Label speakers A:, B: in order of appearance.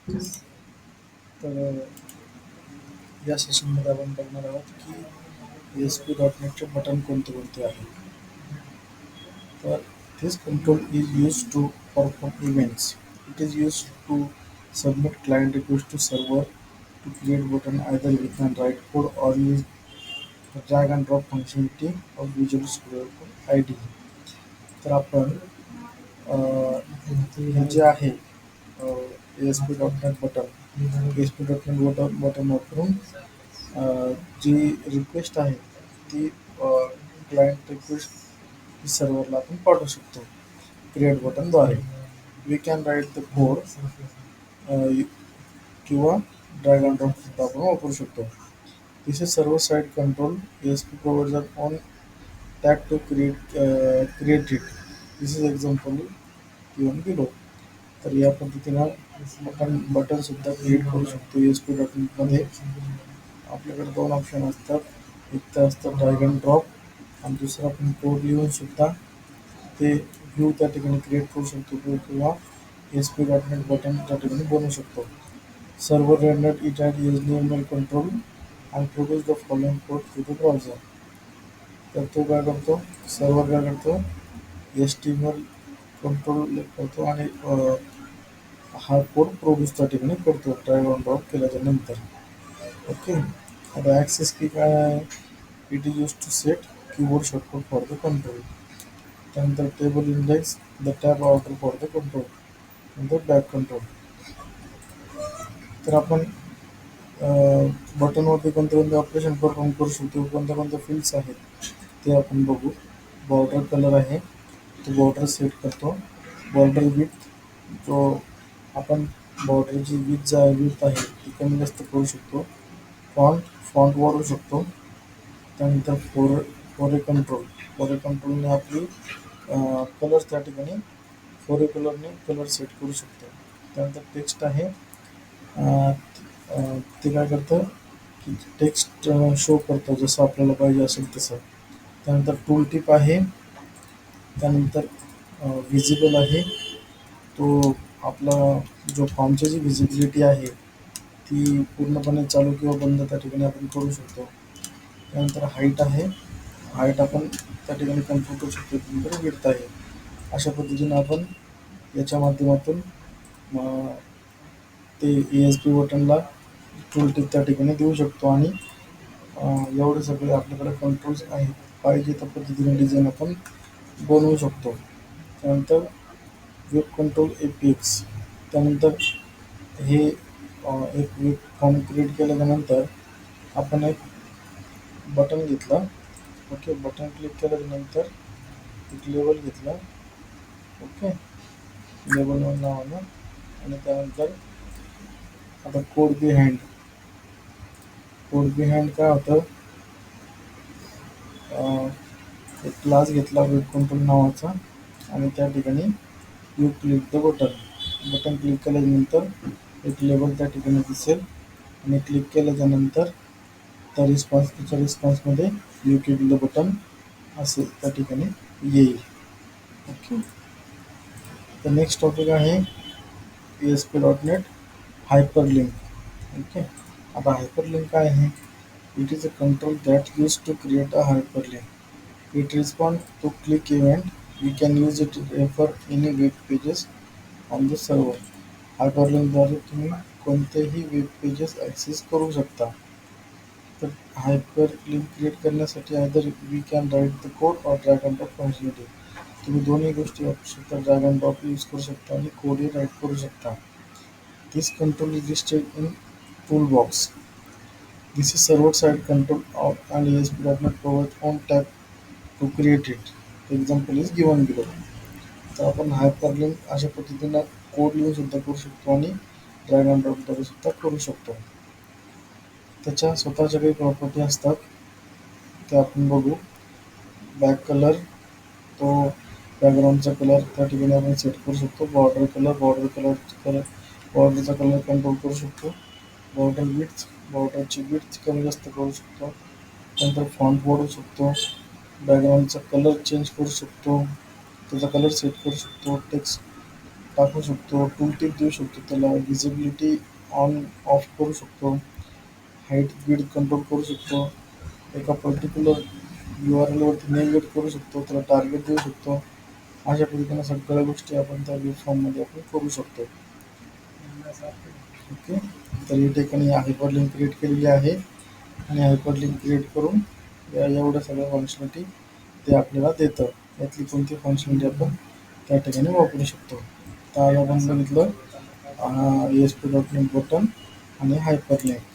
A: तर या सेशनमध्ये आपण बघणार आहोत की ASP.NET चे बटन कोणते कोणते आहे. तर this control is used to perform events. It is used to submit client request to server, to create button either with an write code or use the drag and drop functionality of Visual Studio Code IDE. तर आपण हे जे आहे ASP.NET button ASP.NEट button वापरून जी request आहे ती client request सर्व्हरला आपण पाठवू शकतो क्रिएट बटनद्वारे. We can write the code किंवा ड्रॅग अँड ड्रॉप सुद्धा आपण वापरू शकतो. This is server side control. ASP provides an on tag to create it. This is example given below. तर या पद्धतीनं आपण बटन सुद्धा क्रिएट करू शकतो ASP.NET मध्ये. आपल्याकडे दोन ऑप्शन असतात. एक तर असतं ड्रॅग अँड ड्रॉप आणि दुसरं आपण कोड लिहून सुद्धा ते व्ह्यू त्या ठिकाणी क्रिएट करू शकतो किंवा ASP.NET बटन त्या ठिकाणी बनवू शकतो. Server rendered it at HTML control and produce the following code to the browser. तर तो काय करतो, सर्व्हर काय करतो, HTML कंट्रोल करतो आणि हा कोड प्रोड्यूस त्या ठिकाणी करतो ड्रॅग अँड ड्रॉप केल्याच्या नंतर. ओके. आता ॲक्सेस की काय आहे, it is use to set keyboard shortcut for the control. त्यानंतर table index, the tab order for the control, नंतर बॅक कंट्रोल. तर आपण बटनवरती कोणते कोणते ऑपरेशन परफॉर्म करू शकतो, कोणत्या कोणत्या फील्ड्स आहेत ते आपण बघू. बॉर्डर कलर आहे, तो बॉर्डर सेट करतो. बॉर्डर विड्थ, जो आपण बॉर्डरची विड्थ आहे ती कमी जास्त करू शकतो. फॉन्ट वाढवू शकतो. त्यानंतर फोरे कंट्रोलने आपली कलर्स त्या ठिकाणी फोरे कलरने कलर सेट करू शकतो. त्यानंतर टेक्स्ट आहे, ते काय करतं की टेक्स्ट शो करतं जसं आपल्याला पाहिजे असेल तसं. त्यानंतर टूल टिप आहे. त्यानंतर व्हिजिबल आहे, तो आपला जो फॉर्मची जी व्हिजिबिलिटी आहे ती पूर्णपणे चालू किंवा बंद त्या ठिकाणी आपण करू शकतो. त्यानंतर हाईट आहे, हाईट आपण त्या ठिकाणी कंट्रोल करू शकतो. त्यानंतर विड्थ आहे. अशा पद्धतीने आपण याच्या माध्यमातून ते ASP बटनला टूल टिप त्या ठिकाणी देऊ शकतो आणि एवढे सगळे आपल्याकडे कंट्रोल्स आहेत. पाहिजे त्या पद्धतीने डिझाईन आपण बनवू शकतो. त्यानंतर वेब कंट्रोल APX. त्यानंतर हे एक वेब फॉर्म क्रिएट केल्यानंतर आपण एक बटन घेतलं. ओके. बटन क्लिक केल्यानंतर एक लेबल घेतला. ओके. लेबल नावानं. आणि त्यानंतर आता कोड बिहाइंड काय होतं, एक क्लास घेतला वेब कंट्रोल नावाचा आणि त्या ठिकाणी you click the button click केल्यानंतर एक लेबल त्या ठिकाणी दिसेल आणि क्लिक केल्याच्यानंतर त्याच्या रिस्पॉन्समध्ये यू क्लिक द बटन असे त्या ठिकाणी येईल. ओके. तर नेक्स्ट टॉपिक आहे ASP.NET हायपरलिंक. ओके. आता हायपरलिंक काय आहे, it is a control that use to create a hyperlink. It respond to click event. We can use it refer any web pages on the server. हायपरलिंकद्वारे तुम्ही कोणतेही web pages access करू शकता. तर hyperlink create करण्यासाठी either we can write the code or drag and drop functionality. तुम्ही दोन्ही गोष्टी वापरू शकता. ड्रॅग अँड ड्रॉप यूज करू शकता आणि कोडही राईट करू शकता. This control is listed in toolbox. This is server side control and ASP.NET provides on tag to create it. The example is given below. तर आपण हायपरलिंक अशा पद्धतीनं कोड लिहून सुद्धा करू शकतो आणि ड्रॅग अँड ड्रॉपद्वारे सुद्धा करू शकतो. त्याच्या स्वतःच्या काही प्रॉपर्टी असतात ते आपण बघू. बॅक कलर, तो बॅकग्राऊंडचा कलर त्या ठिकाणी आपण सेट करू शकतो. बॉर्डरचा कलर कंट्रोल करू शकतो. बॉर्डरची विड्थ कमी जास्त करू शकतो. त्यानंतर फॉन्ट वाढवू शकतो. बॅकग्राऊंडचा कलर चेंज करू शकतो, त्याचा कलर सेट करू शकतो. टाकू शकतो, टूल टिप देऊ शकतो, त्याला विजिबिलिटी ऑन ऑफ करू शकतो, हाईट विड्थ कंट्रोल करू शकतो, एका पर्टिक्युलर URL वरती नेविगेट करू शकतो, त्याला टार्गेट देऊ शकतो. अशा पद्धतीने सगळ्या गोष्टी आपण त्या वेब फॉर्ममध्ये आपण करू शकतो. ओके, तर या ठिकाणी हायपरलिंक क्रिएट केलेली आहे आणि हायपरलिंक क्रिएट करून एवढ्या सगळ्या फंक्शनॅलिटी ते आपल्याला देतं. यातली कोणती फंक्शनॅलिटी आपण त्या ठिकाणी वापरू शकतो. तर आज आपण बघितलं ASP.NET बटन आणि हायपरलिंक.